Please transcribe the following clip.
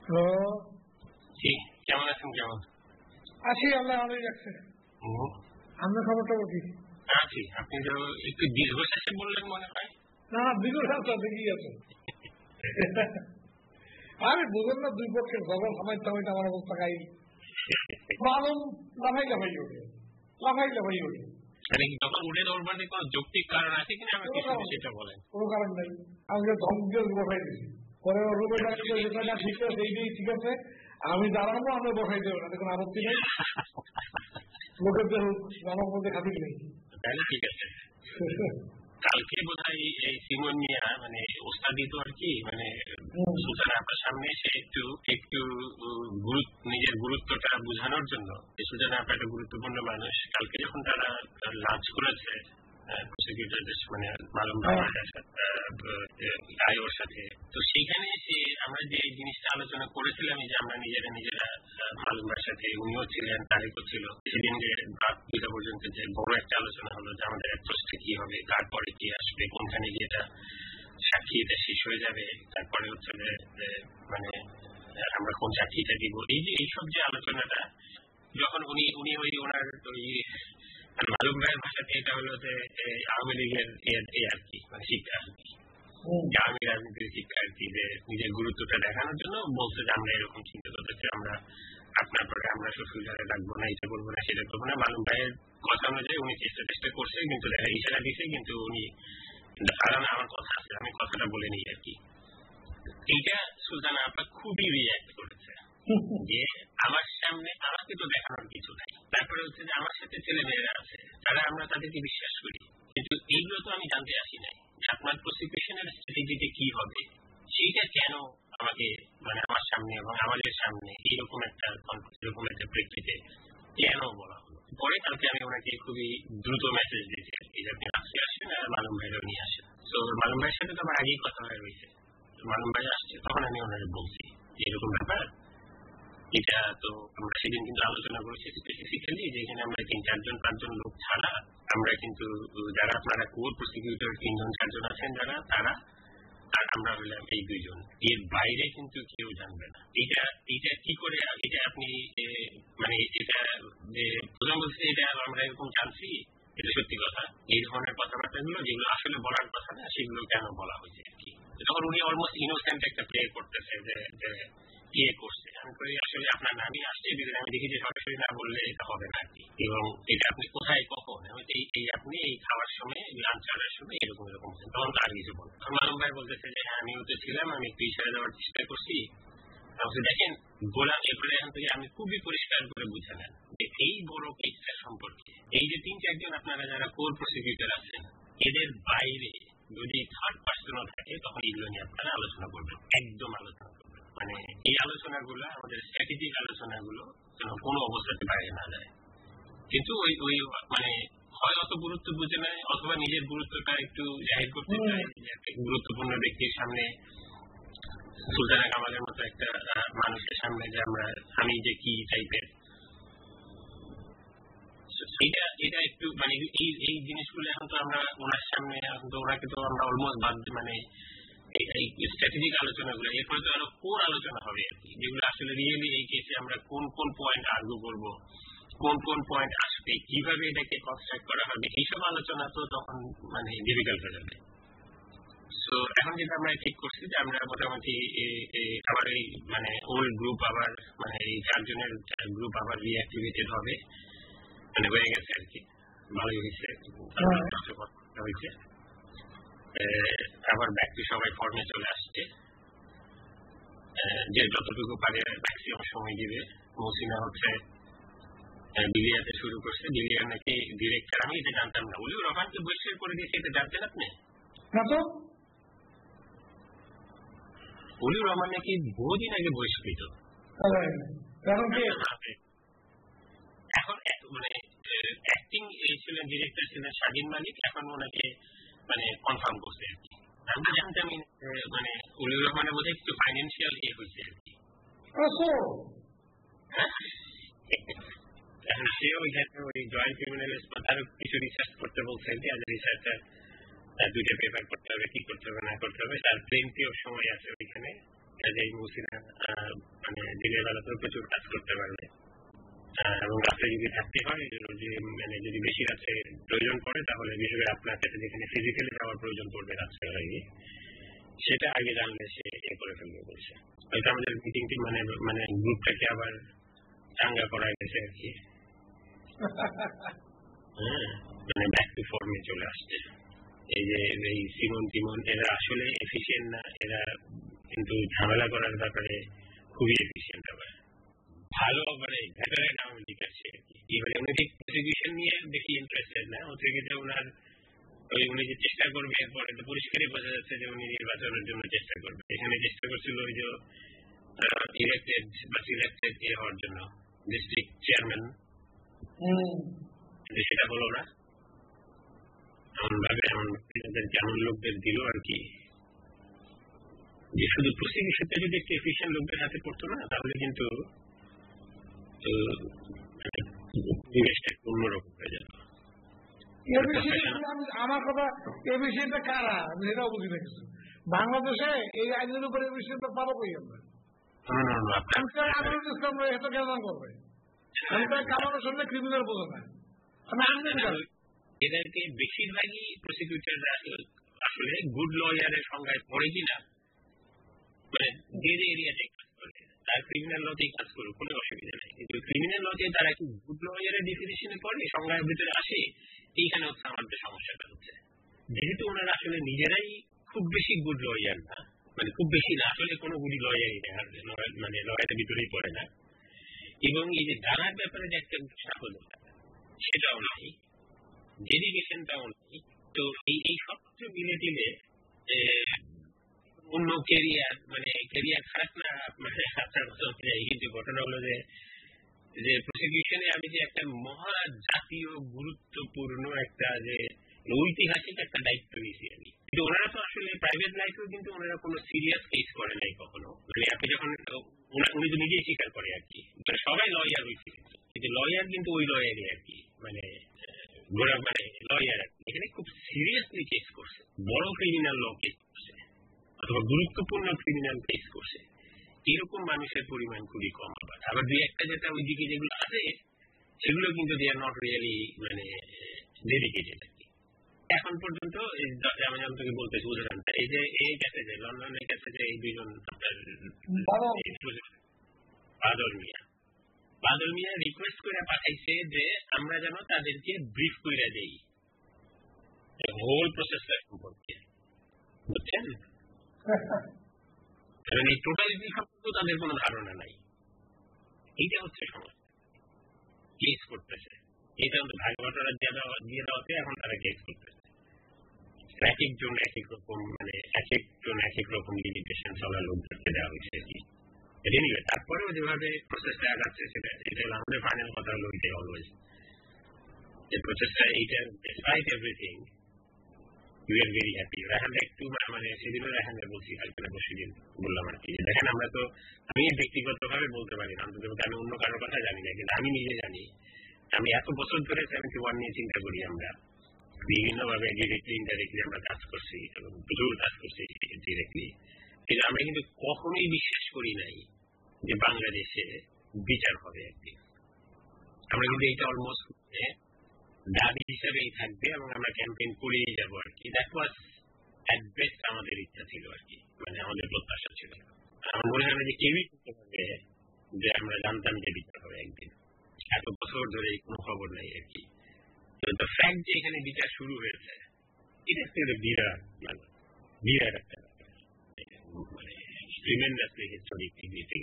Hello, জি, কেমন আছেন? কেমন আছি, আল্লাহ ভালোই রাখছে। আপনার খবরটা কি? আছি। আপনি তো একটু দীর্ঘশ্বাসে বললেন মনে হয়। না, দীর্ঘশ্বাসটা দেখি আছে। আরে বুঝলেন না, দুই পক্ষের খবর সামাইতে আমার অবস্থা খাই মালুম লাফাই লাফাই ওঠে, লাফাই লাফাই ওঠে। যখন উঠে দৌড়বার কোনো যৌক্তিক কারণ আছে কিনা আমাকে সেটা বলেন। কোনো কারণ নেই, আমাকে ধমক দিয়ে বসাই দিচ্ছি। পরে রূপে যেটা ঠিক আছে সেইটাই ঠিক আছে, আমি দাঁড়াবো, আমি বসাই দেবো না, কোনো আপত্তি নেই। লোকের জনক মধ্যে খাতির নেই। তাহলে ঠিক আছে। কালকে বোধ হয় এই সিমন মিয়া মানে ওস্তাদি তো আর কি মানে সুলতান আপনার সামনে এসে একটু একটু নিজের গুরুত্বটা বোঝানোর জন্য, সুলতান আপনার একটা গুরুত্বপূর্ণ মানুষ, কালকে যখন তারা লাঞ্চ করেছে প্রসিকিউটরদের মানে মালুম আয়োর সাথে, তো সেখানে আমরা যে জিনিসটা আলোচনা করেছিলাম যে আমরা নিজেরা মালুমের সাথে, উনিও ছিলেন, তারিখও ছিল, সেদিন যে রাত 2টা পর্যন্ত যে বড় একটা আলোচনা হলো যে আমাদের অ্যাপ্রোচটা কি হবে, তারপরে কি আসবে, কোনখানে গিয়ে এটা সাক্ষী এটা শেষ হয়ে যাবে, তারপরে হচ্ছে মানে আমরা কোন সাক্ষীটা দিব, এইসব যে আলোচনাটা যখন উনি ওই ওনার ওই মালুম ভাইয়ের ভাষাতে এটা হলো যে আওয়ামী লীগের আর কি মানে শিক্ষা আর কি, আওয়ামী রাজনীতির শিক্ষা আর কি, যে নিজের গুরুত্বটা দেখানোর জন্য বলছে যে আমরা এরকম চিন্তা করতেছি, আমরা আপনার পরে আমরা শ্বশুর ঘরে রাখবো না, এটা করবো না, সেটা করবো না। মালুম ভাইয়ের কথা অনুযায়ী উনি চেষ্টা করছে, কিন্তু দেখা ইশারা দিছে, কিন্তু উনি আমার কথা আছে, আমি কথাটা বলে নিই আর কি। এইটা সুলতানা আপা খুবই রিঅ্যাক্ট করেছে যে আমার সামনে আমাকে তো দেখানোর কিছু নাই, তারপরে হচ্ছে যে আমার সাথে ছেলে মেয়েরা আছে, তারা আমরা তাদেরকে বিশ্বাস করি, কিন্তু এইগুলো তো আমি জানতে আসি নাই যে আপনার প্রসিকিউশনের স্ট্র্যাটেজিতে কি হবে, সেইটা কেন আমাকে মানে আমার সামনে এবং আমাদের সামনে এইরকম একটা প্রেক্ষিতে কেন বলা হলো। পরে কালকে আমি ওনাকে খুবই দ্রুত মেসেজ দিয়েছি আর কি, যে আপনি আজকে আসেন আর মালুম ভাইরাও নিয়ে আসেন। তো মালুম ভাইয়ের সাথে তো আমার আগেই কথা হয়ে রয়েছে, মালুম ভাই আসছে, তখন আমি ওনাকে বলছি এরকম ব্যাপার, এটা তো আমরা সেদিন কিন্তু আলোচনা করেছি স্পেসিফিক্যালি যে এখানে আমরা 3-4-5 লোক ছাড়া আমরা কিন্তু যারা আপনারা কোর প্রসিকিউটর 3-4 আছেন যারা, তারা আর আমরা হলাম এই 2 জন, এর বাইরে কিন্তু কেউ জানবে না। এটা কি করে এটা আপনি মানে এটা যে প্রথম বলছে এটা আমরা এরকম জানছি, এটা সত্যি কথা। এই ধরনের কথাবার্তাগুলো যেগুলো আসলে বলার কথা না, সেগুলো কেন বলা হয়েছে আর কি। তখন উনি অলমোস্ট ইনোসেন্ট একটা প্লে করতেছে যে কে করছে। আমি করি আসলে আপনার নামই আসছে, যদি আমি দেখি যে সরাসরি না বললে এটা হবে না আর কি, এবং এটা আপনি কোথায় কখন এই আপনি এই খাওয়ার সময় লাঞ্চ আনার সময় এরকম তখন তো আর কিছু বলবো। মালুম ভাই বলতেছে যে হ্যাঁ আমিও তো ছিলাম, আমি একটু ইশারা দেওয়ার চেষ্টা করছি। দেখেন গোলাম এরপরে এখান থেকে আমি খুবই পরিষ্কার করে বুঝে নেন যে এই বড় কেসটা সম্পর্কে এই যে 3-4 জন আপনারা যারা কোর প্রসিকিউটর আছেন, এদের বাইরে যদি থার্ড পার্সনও থাকে তখন এগুলো নিয়ে আপনারা আলোচনা করবেন, একদম আলোচনা করবেন। মানে এই আলোচনাগুলো আমাদের স্ট্র্যাটেজিক আলোচনাগুলো যেন কোনো অবস্থাতে বাইরে না যায়। কিন্তু ওই মানে হয় অত গুরুত্ব বুঝে নেয়, অথবা নিজের গুরুত্বটা একটু জাহির করতে চায়, গুরুত্বপূর্ণ ব্যক্তির সামনে, সুলতানা কামালের মতো একটা মানুষের সামনে যে আমি যে কি টাইপের, এটা একটু মানে এই জিনিসগুলো এখন তো আমরা ওনার সামনে এখন তো ওনাকে তো আমরা অলমোস্ট বাদ মানে এই স্ট্র্যাটেজিক আলোচনাগুলো এরপরে তো আরো কোর আলোচনা হবে আর কি, যেগুলো আসলে রিয়েলি এই কেসে আমরা কোন পয়েন্ট আর্গু করবো, কোন পয়েন্ট আসবে, কিভাবে এটাকে কনস্ট্রাক্ট করা হবে, এইসব আলোচনা তো তখন মানে ডিফিকাল্ট হয়ে যাবে। তো এখন যেটা আমরা ঠিক করছি যে আমরা মোটামুটি আবার এই মানে ওল্ড গ্রুপ আবার মানে এই 4 জনের গ্রুপ আবার রিঅ্যাক্টিভেটেড হবে, মানে হয়ে গেছে আর কি, ভালোই হয়েছে হয়েছে, আবার ব্যাক টু সবাই ফর্মে চলে আসছে, যে যতটুকু পারে ম্যাক্সিমাম সময় দিবে। মৌসিনা হচ্ছে বিলিয়াতে শুরু করছে, বিলিয়ার নাকি ডিরেক্টর, আমি এটা জানতাম না, উলিউর রহমানকে বহিষ্কার করে দিয়েছে, এটা জানতেন আপনি? না তো, উলিউর রহমান নাকি বহুদিন আগে বহিষ্কৃত। এখন মানে অ্যাক্টিং ছিলেন, ডিরেক্টর ছিলেন স্বাধীন মালিক, এখন ওনাকে মানে কনফার্ম করছে আর কি। আমি জানতাম মানে উলিউর রহমানের বোধহয় একটু ফাইন্যান্সিয়াল হয়েছে আর কি, সে ওইখানে ওই জয়েন্ট ক্রিমিনাল আরো কিছু রিসার্চ করতে বলছে, রিসার্চটা 2টা পেপার করতে হবে, কি করতে হবে না করতে হবে, তার প্লেনটি সময় আছে ওইখানে, কাজে মৌসিনা দিনের বেলাতেও প্রচুর কাজ করতে পারবে, এবং রাত্রে যদি থাকতে হয়, যে মানে যদি বেশি রাত্রে প্রয়োজন পড়ে তাহলে বিশেষ করে আপনার কাছে যেখানে ফিজিক্যালি যাওয়ার প্রয়োজন পড়বে রাত্রে আগে, সেটা আগে জানলে সে করে ফেলবে বলছে। হয়তো আমাদের মিটিংটি মানে গ্রুপটাকে আবার চাঙ্গা করা গেছে আর কি, হ্যাঁ, মানে ব্যাক টু ফর্মে চলে আসছে। এই যে এই সিমন টিমন এরা আসলে এফিসিয়েন্ট না, এরা কিন্তু ঝামেলা করার ব্যাপারে খুবই এফিসিয়েন্ট হবে, ভালো মানে ভেটারেন আওয়ামী লীগ আছে আর কি। এবারে উনি ঠিক প্রসিকিউশন নিয়ে বেশি ইন্টারেস্টেড না, হচ্ছে কি যে ওনার উনি যে চেষ্টা করবে এরপরে তো পরিষ্কারই বোঝা যাচ্ছে যে উনি নির্বাচনের জন্য চেষ্টা করবে। এখানে চেষ্টা করছিল ওই যে ইলেক্টেড বা সিলেক্টেড হওয়ার জন্য ডিস্ট্রিক্ট চেয়ারম্যান, সেটা হলো না, এমন ভাবে যেমন লোকদের দিল আর কি, যে শুধু প্রসিকিউশনটা যদি একটু এফিসিয়েন্ট লোকদের হাতে পড়তো না তাহলে কিন্তু পরিবেশটা একটু অন্যরকম হয়ে যেত। আমার কথা এ বিষয়টা কারা, আমি সেটাও বুঝি না কিছু। বাংলাদেশে এই আইনের উপরে এই বিষয়টা পাবো কই আমরা? আমিরুল ইসলাম এত কেন করবে? কামানোর সামনে ক্রিমিনাল বোঝে না, আমি আনবেন এদেরকে বেশিরভাগই প্রসিকিউটররা আসলে গুড লয়ারের সংজ্ঞায় পড়ে কিনা, মানে যে যে এরিয়াতে কাজ করে তার ক্রিমিনাল লতেই কাজ করুক, কোনো অসুবিধা নেই, কিন্তু ক্রিমিনাল লতে তারা কি গুড লয়ারের ডিফিনিশনে পড়ে, সংজ্ঞার ভিতরে আসে, এইখানে হচ্ছে আমাদের সমস্যাটা হচ্ছে। যেহেতু ওনারা আসলে নিজেরাই খুব বেশি গুড লয়ার না, মানে খুব বেশি না, আসলে কোনো গুড লয়ারই না, মানে লয়ারের ভিতরেই পড়ে না, এবং এই যে জানার ব্যাপারে যে একটা সাহস সেটাও নাই, ডেডিকেশনটাও নেই। তো এই সব কিছু মিলে টিলে অন্য ক্যারিয়ার, মানে ক্যারিয়ার খারাপ না, মানে আপনার কথা অনুযায়ী, কিন্তু ঘটনা হলো যে প্রসিকিউশনে আমি যে একটা মহা জাতীয় গুরুত্বপূর্ণ একটা যে ঐতিহাসিক একটা দায়িত্ব নিয়েছি আমি, কিন্তু ওনারা তো আসলে প্রাইভেট লাইফেও কিন্তু ওনারা কোনো সিরিয়াস কেস করে নাই কখনো, মানে আপনি যখন উনি তো নিজেই স্বীকার করে আর কি, মানে সবাই লয়ার হয়েছে, কিন্তু লয়ার কিন্তু ওই লয়ারই আর কি, মানে লয়ার এখানে খুব সিরিয়াসলি কেস করছে, বড় ক্রিমিনাল ল কেস করছে অথবা গুরুত্বপূর্ণ ক্রিমিনাল কেস করছে, এরকম মানুষের পরিমাণ খুবই কম। আবার দুই একটা যেটা ওইদিকে যেগুলো আছে সেগুলো কিন্তু দে আর নট রিয়েলি মানে ডেডিকেটেড আর কি। এখন পর্যন্ত আমি আপনাকে বলতেছি উদাহরণটা, এই যে এই কাছে যে লন্ডনের কাছে যে এই দুইজন আপনার বাদল মিয়া রিকোয়েস্ট করে পাঠাইছে যে আমরা যেন তাদেরকে ব্রিফ করে দেই হোল প্রসেসটা সম্পর্কে, বুঝছেন? কারণ এই টোটালিটি সম্পর্কে তাদের কোনো ধারণা নাই, এইটা হচ্ছে সমস্যা। কেস করতেছে, এটা ভাগবতরা দিয়ে দেওয়াতে এখন তারা কেস করতেছে, এক একজন এক এক রকম, মানে এক একজন এক এক রকম লিমিটেশন চলার লোকদেরকে দেওয়া হয়েছে আর কি। তারপরেও যেভাবে প্রসেসটা আগাচ্ছে এটা হলো আমাদের ফাইনাল কথা হলো ওইটাই অলওয়েজ, যে প্রসেসটা এইটা despite everything we are very happy. Rahan একটু মানে সেদিনও রাহানকে বলছি, কালকে সেদিন বললাম আর কি, দেখেন আমরা তো, আমি ব্যক্তিগতভাবে বলতে পারি না, অন্তত আমি অন্য কারোর কথা জানি না, কিন্তু আমি নিজে জানি আমি এত বছর ধরে 71 নিয়ে চিন্তা করি, আমরা বিভিন্ন ভাবে ডিরেক্টলি ইনডাইরেক্টলি আমরা কাজ করছি এবং প্রচুর কাজ করছি ডিরেক্টলি, কিন্তু আমরা কিন্তু কখনোই বিশ্বাস করি নাই যে বাংলাদেশে বিচার হবে একদিন। আমরা কিন্তু এইটা অলমোস্ট দাবি হিসাবেই থাকবে এবং আমরা ক্যাম্পেইন করেই যাবো আর কি। দ্যাট ওয়াজ অ্যাট বেস্ট আমাদের ইচ্ছা ছিল আর কি, মানে আমাদের প্রত্যাশা ছিল। আমার মনে হয় না যে কেউই করতে পারবে যে আমরা জানতাম যে বিচার হবে একদিন, এত বছর ধরে কোনো খবর নাই আর কি। তো ফ্যাক্ট যে এখানে বিচার শুরু হয়েছে এটা একটা বিরাট বিরাট একটা মানে ট্রিমেন্ডাসলি হিস্টোরিক সিগনিফিকেন্স।